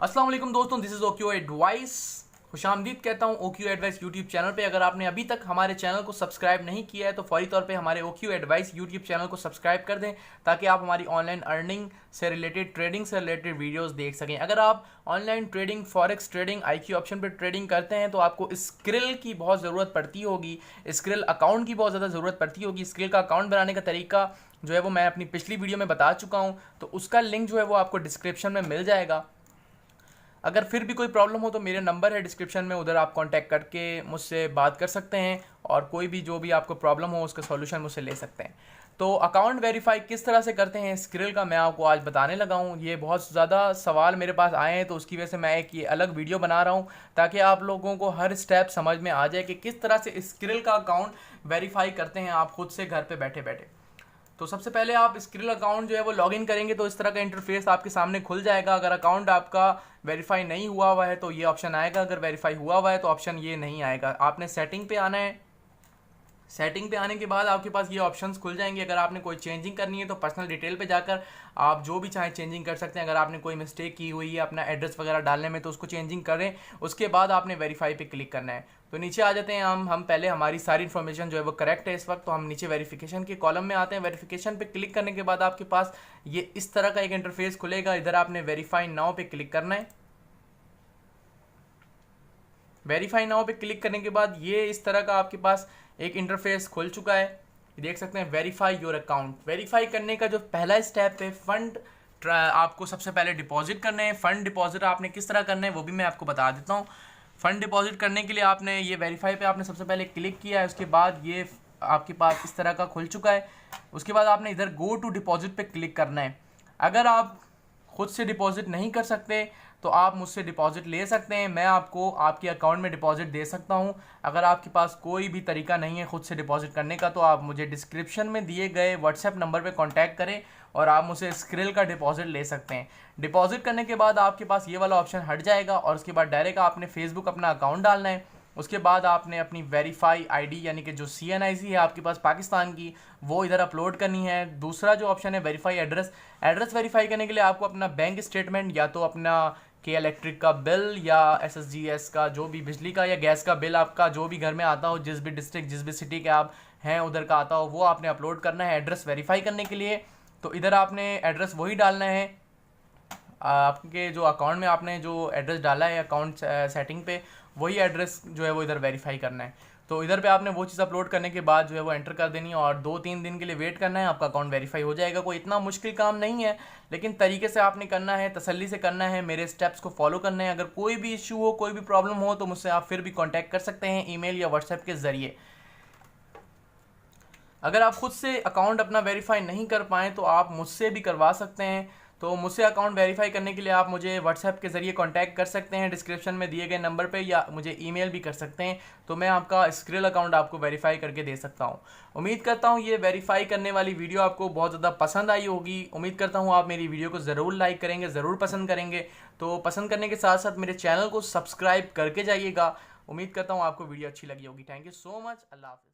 अस्सलाम वालेकुम दोस्तों, दिस इज़ ओक्यू एडवाइस। खुशामदीद कहता हूँ ओक्यू एडवाइस यूट्यूब चैनल पे। अगर आपने अभी तक हमारे चैनल को सब्सक्राइब नहीं किया है तो फौरी तौर पे हमारे ओक्यू एडवाइस यूट्यूब चैनल को सब्सक्राइब कर दें ताकि आप हमारी ऑनलाइन अर्निंग से रिलेटेड, ट्रेडिंग से रिलेटेड वीडियोस देख सकें। अगर आप online trading, forex trading, IQ option पर ट्रेडिंग करते हैं तो आपको स्क्रिल की बहुत ज़रूरत पड़ती होगी, स्क्रिल अकाउंट की बहुत ज़्यादा ज़रूरत पड़ती होगी। स्क्रिल का अकाउंट बनाने का तरीका जो है वो मैं अपनी पिछली वीडियो में बता चुका हूँ, तो उसका लिंक जो है वो आपको डिस्क्रिप्शन में मिल जाएगा। अगर फिर भी कोई प्रॉब्लम हो तो मेरे नंबर है डिस्क्रिप्शन में, उधर आप कांटेक्ट करके मुझसे बात कर सकते हैं और कोई भी जो भी आपको प्रॉब्लम हो उसका सॉल्यूशन मुझसे ले सकते हैं। तो अकाउंट वेरीफाई किस तरह से करते हैं स्क्रिल का मैं आपको आज बताने लगा हूँ। ये बहुत ज़्यादा सवाल मेरे पास आए हैं तो उसकी वजह से मैं एक ये अलग वीडियो बना रहा हूँ ताकि आप लोगों को हर स्टेप समझ में आ जाए कि किस तरह से स्क्रिल का अकाउंट वेरीफाई करते हैं आप खुद से घर पर बैठे बैठे। तो सबसे पहले आप स्क्रिल अकाउंट जो है वो लॉगिन करेंगे तो इस तरह का इंटरफेस आपके सामने खुल जाएगा। अगर अकाउंट आपका वेरीफाई नहीं हुआ हुआ है तो ये ऑप्शन आएगा, अगर वेरीफाई हुआ हुआ है तो ऑप्शन ये नहीं आएगा। आपने सेटिंग पे आना है। सेटिंग पे आने के बाद आपके पास ये ऑप्शंस खुल जाएंगे। अगर आपने कोई चेंजिंग करनी है तो पर्सनल डिटेल पे जाकर आप जो भी चाहें चेंजिंग कर सकते हैं। अगर आपने कोई मिस्टेक की हुई है अपना एड्रेस वगैरह डालने में तो उसको चेंजिंग करें, उसके बाद आपने वेरीफाई पे क्लिक करना है। तो नीचे आ जाते हैं हम पहले हमारी सारी इन्फॉर्मेशन जो है वो करेक्ट है इस वक्त, तो हम नीचे वेरिफिकेशन के कॉलम में आते हैं। वेरिफिकेशन पे क्लिक करने के बाद आपके पास ये इस तरह का एक इंटरफेस खुलेगा। इधर आपने वेरीफाई नाउ पे क्लिक करना है। वेरीफाई नाउ पे क्लिक करने के बाद ये इस तरह का आपके पास एक इंटरफेस खुल चुका है। देख सकते हैं वेरीफाई योर अकाउंट। वेरीफाई करने का जो पहला स्टेप है, फंड आपको सबसे पहले डिपॉजिट करने हैं। फंड डिपॉजिट आपने किस तरह करना है वो भी मैं आपको बता देता हूँ। फंड डिपॉजिट करने के लिए आपने ये वेरीफाई पे आपने सबसे पहले क्लिक किया है, उसके बाद ये आपके पास इस तरह का खुल चुका है। उसके बाद आपने इधर गो टू डिपॉजिट पे क्लिक करना है। अगर आप खुद से डिपॉजिट नहीं कर सकते तो आप मुझसे डिपॉजिट ले सकते हैं, मैं आपको आपके अकाउंट में डिपॉजिट दे सकता हूं। अगर आपके पास कोई भी तरीका नहीं है खुद से डिपॉजिट करने का तो आप मुझे डिस्क्रिप्शन में दिए गए व्हाट्सएप नंबर पे कांटेक्ट करें और आप मुझसे स्क्रिल का डिपॉजिट ले सकते हैं। डिपॉजिट करने के बाद आपके पास ये वाला ऑप्शन हट जाएगा और उसके बाद डायरेक्ट आपने फेसबुक अपना अकाउंट डालना है। उसके बाद आपने अपनी वेरीफाई आईडी यानी कि जो CNIC है आपके पास पाकिस्तान की, वो इधर अपलोड करनी है। दूसरा जो ऑप्शन है वेरीफाई एड्रेस, एड्रेस वेरीफाई करने के लिए आपको अपना बैंक स्टेटमेंट या तो अपना के इलेक्ट्रिक का बिल या SSGS का जो भी बिजली का या गैस का बिल आपका जो भी घर में आता हो, जिस भी डिस्ट्रिक्ट जिस भी सिटी के आप हैं उधर का आता हो, वो आपने अपलोड करना है एड्रेस वेरीफाई करने के लिए। तो इधर आपने एड्रेस वही डालना है आपके जो अकाउंट में आपने जो एड्रेस डाला है अकाउंट सेटिंग पे, वही एड्रेस जो है वो इधर वेरीफाई करना है। तो इधर पे आपने वो चीज़ अपलोड करने के बाद जो है वो एंटर कर देनी है और 2-3 दिन के लिए वेट करना है, आपका अकाउंट वेरीफाई हो जाएगा। कोई इतना मुश्किल काम नहीं है, लेकिन तरीके से आपने करना है, तसल्ली से करना है, मेरे स्टेप्स को फॉलो करना है। अगर कोई भी इशू हो, कोई भी प्रॉब्लम हो तो मुझसे आप फिर भी कॉन्टैक्ट कर सकते हैं ईमेल या व्हाट्सएप के ज़रिए। अगर आप खुद से अकाउंट अपना वेरीफाई नहीं कर पाएँ तो आप मुझसे भी करवा सकते हैं। तो मुझसे अकाउंट वेरीफाई करने के लिए आप मुझे व्हाट्सएप के ज़रिए कांटेक्ट कर सकते हैं डिस्क्रिप्शन में दिए गए नंबर पे, या मुझे ईमेल भी कर सकते हैं। तो मैं आपका स्क्रिल अकाउंट आपको वेरीफाई करके दे सकता हूं। उम्मीद करता हूं ये वेरीफाई करने वाली वीडियो आपको बहुत ज़्यादा पसंद आई होगी। उम्मीद करता हूँ आप मेरी वीडियो को ज़रूर लाइक करेंगे, ज़रूर पसंद करेंगे। तो पसंद करने के साथ साथ मेरे चैनल को सब्सक्राइब करके जाइएगा। उम्मीद करता हूँ आपको वीडियो अच्छी लगी होगी। Thank you so much. अल्लाह हाफ़िज़।